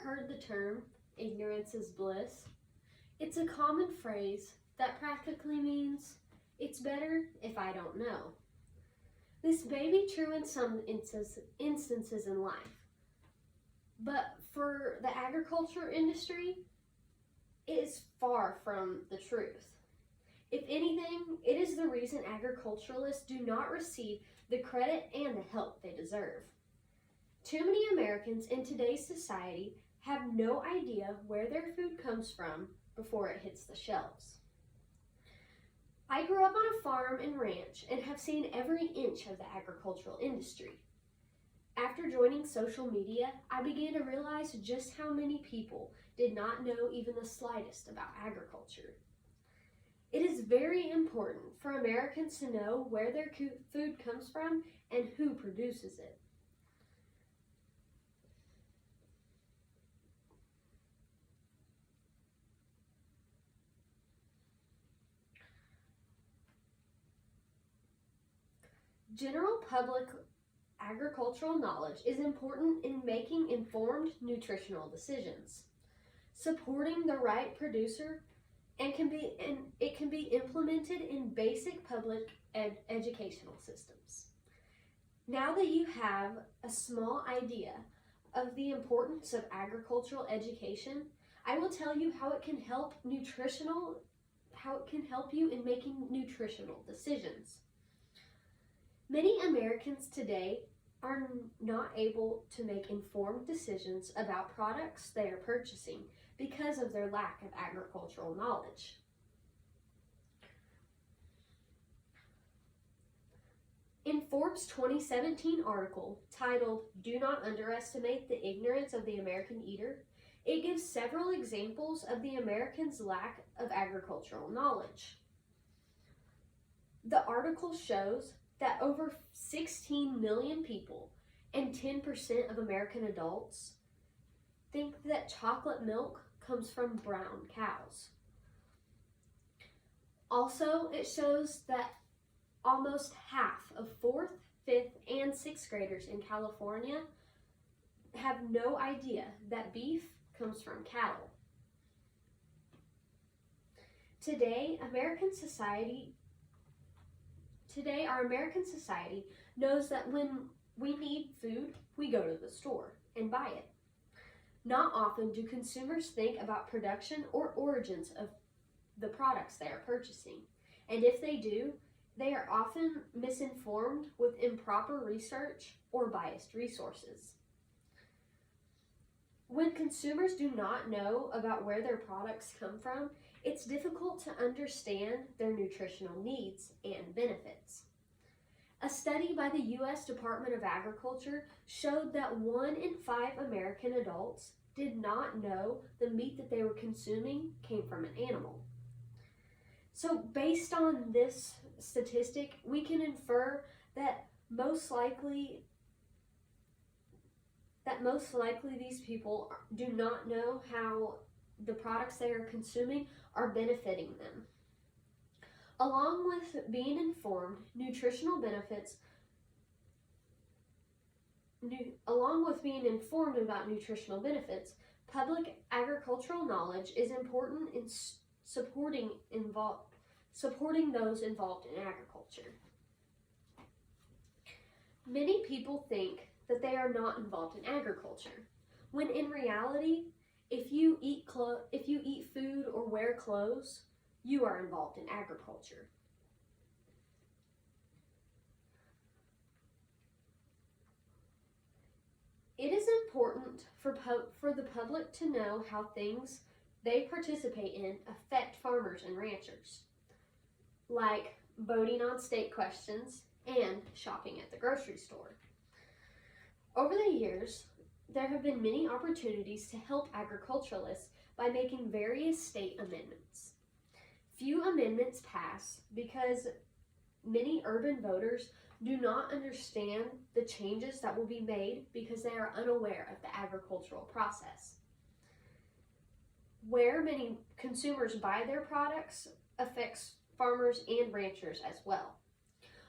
heard the term, ignorance is bliss? It's a common phrase that practically means, it's better if I don't know. This may be true in some instances in life, but for the agriculture industry, it is far from the truth. If anything, it is the reason agriculturalists do not receive the credit and the help they deserve. Too many Americans in today's society have no idea where their food comes from before it hits the shelves. I grew up on a farm and ranch and have seen every inch of the agricultural industry. After joining social media, I began to realize just how many people did not know even the slightest about agriculture. It is very important for Americans to know where their food comes from and who produces it. General public agricultural knowledge is important in making informed nutritional decisions. Supporting the right producer it can be implemented in basic public educational systems. Now that you have a small idea of the importance of agricultural education, I will tell you how it can help you in making nutritional decisions. Many Americans today are not able to make informed decisions about products they are purchasing because of their lack of agricultural knowledge. In Forbes' 2017 article titled "Do Not Underestimate the Ignorance of the American Eater," it gives several examples of the Americans' lack of agricultural knowledge. The article shows that over 16 million people and 10% of American adults think that chocolate milk comes from brown cows. Also, it shows that almost half of 4th, 5th, and 6th graders in California have no idea that beef comes from cattle. Today, our American society knows that when we need food, we go to the store and buy it. Not often do consumers think about production or origins of the products they are purchasing. And if they do, they are often misinformed with improper research or biased resources. When consumers do not know about where their products come from, it's difficult to understand their nutritional needs and benefits. A study by the U.S. Department of Agriculture showed that 1 in 5 American adults did not know the meat that they were consuming came from an animal. So based on this statistic, we can infer that most likely these people do not know how the products they are consuming are benefiting them. Along with being informed about nutritional benefits, public agricultural knowledge is important in supporting those involved in agriculture. Many people think that they are not involved in agriculture, when in reality, if you eat food or wear clothes, you are involved in agriculture. It is important for the public to know how things they participate in affect farmers and ranchers, like voting on state questions and shopping at the grocery store. Over the years, there have been many opportunities to help agriculturalists by making various state amendments. Few amendments pass because many urban voters do not understand the changes that will be made because they are unaware of the agricultural process. Where many consumers buy their products affects farmers and ranchers as well.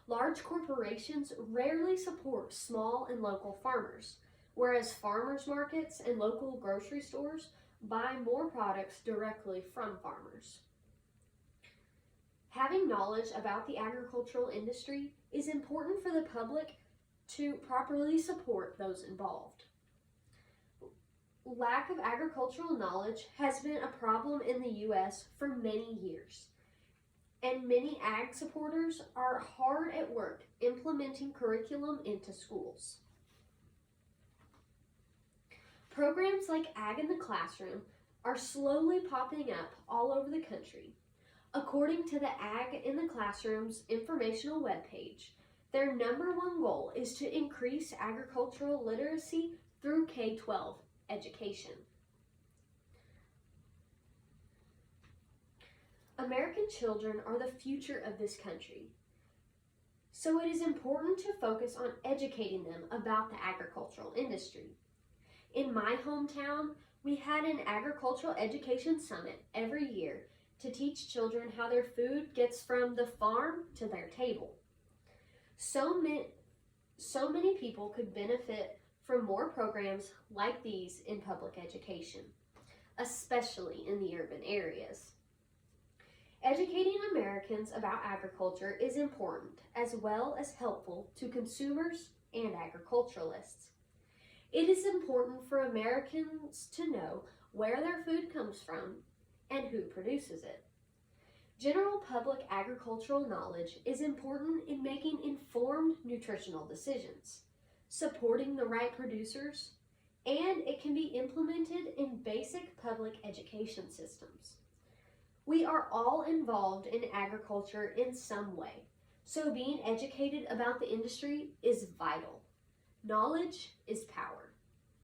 Large corporations rarely support small and local farmers, whereas farmers markets and local grocery stores buy more products directly from farmers. Having knowledge about the agricultural industry is important for the public to properly support those involved. Lack of agricultural knowledge has been a problem in the U.S. for many years, and many ag supporters are hard at work implementing curriculum into schools. Programs like Ag in the Classroom are slowly popping up all over the country. According to the Ag in the Classroom's informational webpage, their #1 goal is to increase agricultural literacy through K-12 education. American children are the future of this country, so it is important to focus on educating them about the agricultural industry. In my hometown, we had an agricultural education summit every year to teach children how their food gets from the farm to their table. So many people could benefit from more programs like these in public education, especially in the urban areas. Educating Americans about agriculture is important as well as helpful to consumers and agriculturalists. It is important for Americans to know where their food comes from and who produces it. General public agricultural knowledge is important in making informed nutritional decisions, supporting the right producers, and it can be implemented in basic public education systems. We are all involved in agriculture in some way, so being educated about the industry is vital. Knowledge is power.